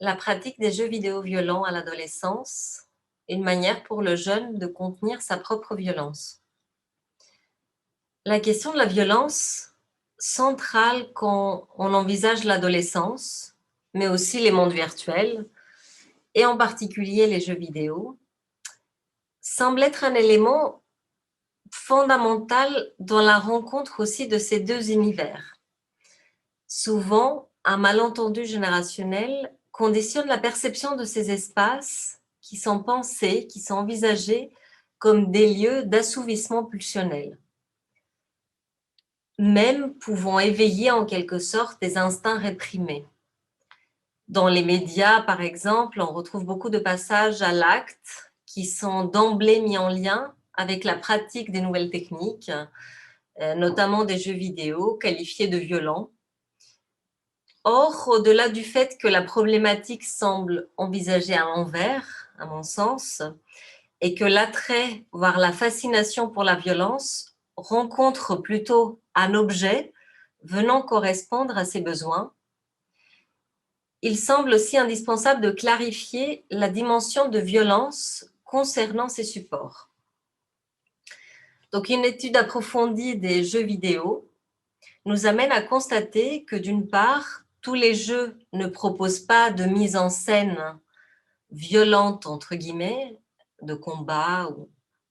La pratique des jeux vidéo violents à l'adolescence, une manière pour le jeune de contenir sa propre violence. La question de la violence, centrale quand on envisage l'adolescence, mais aussi les mondes virtuels, et en particulier les jeux vidéo, semble être un élément fondamental dans la rencontre aussi de ces deux univers. Souvent, un malentendu générationnel conditionne la perception de ces espaces qui sont pensés, qui sont envisagés comme des lieux d'assouvissement pulsionnel, même pouvant éveiller en quelque sorte des instincts réprimés. Dans les médias, par exemple, on retrouve beaucoup de passages à l'acte qui sont d'emblée mis en lien avec la pratique des nouvelles techniques, notamment des jeux vidéo qualifiés de violents. Or, au-delà du fait que la problématique semble envisagée à l'envers, à mon sens, et que l'attrait, voire la fascination pour la violence rencontre plutôt un objet venant correspondre à ses besoins, il semble aussi indispensable de clarifier la dimension de violence concernant ces supports. Donc, une étude approfondie des jeux vidéo nous amène à constater que d'une part, tous les jeux ne proposent pas de mise en scène violente, entre guillemets, de combat ou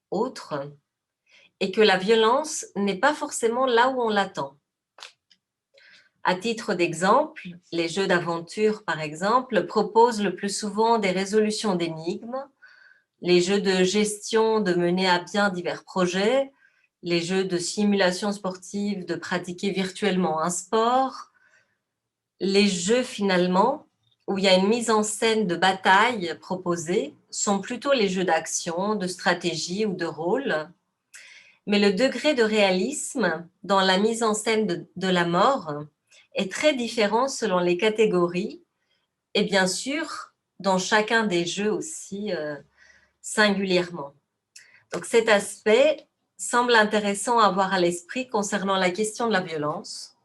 autre, et que la violence n'est pas forcément là où on l'attend. À titre d'exemple, les jeux d'aventure, par exemple, proposent le plus souvent des résolutions d'énigmes, les jeux de gestion de mener à bien divers projets, les jeux de simulation sportive de pratiquer virtuellement un sport, les jeux finalement où il y a une mise en scène de bataille proposée sont plutôt les jeux d'action, de stratégie ou de rôle. Mais le degré de réalisme dans la mise en scène de la mort est très différent selon les catégories et bien sûr dans chacun des jeux aussi singulièrement. Donc cet aspect semble intéressant à avoir à l'esprit concernant la question de la violence.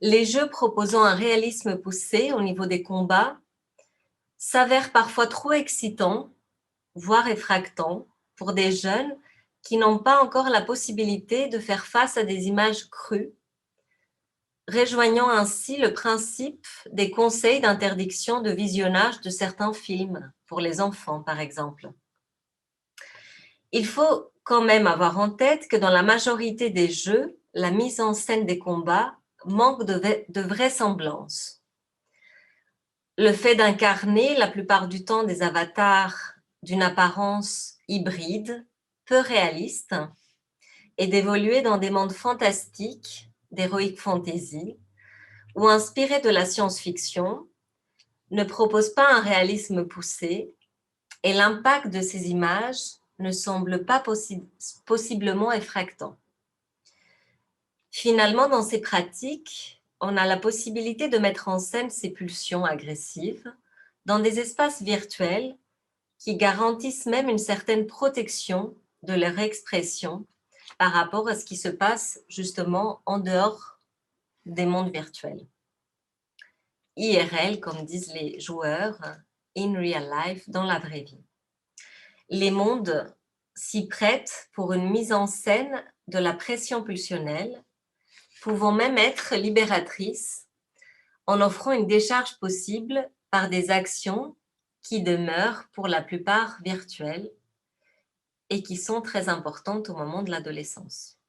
Les jeux proposant un réalisme poussé au niveau des combats s'avèrent parfois trop excitants, voire effractants, pour des jeunes qui n'ont pas encore la possibilité de faire face à des images crues, rejoignant ainsi le principe des conseils d'interdiction de visionnage de certains films, pour les enfants par exemple. Il faut quand même avoir en tête que dans la majorité des jeux, la mise en scène des combats manque de vraisemblance. Le fait d'incarner la plupart du temps des avatars d'une apparence hybride, peu réaliste, et d'évoluer dans des mondes fantastiques, d'heroic fantasy, ou inspirés de la science-fiction, ne propose pas un réalisme poussé, et l'impact de ces images ne semble pas possiblement effractant. Finalement, dans ces pratiques, on a la possibilité de mettre en scène ces pulsions agressives dans des espaces virtuels qui garantissent même une certaine protection de leur expression par rapport à ce qui se passe justement en dehors des mondes virtuels. IRL, comme disent les joueurs, in real life, dans la vraie vie. Les mondes s'y prêtent pour une mise en scène de la pression pulsionnelle, pouvant même être libératrice en offrant une décharge possible par des actions qui demeurent pour la plupart virtuelles et qui sont très importantes au moment de l'adolescence.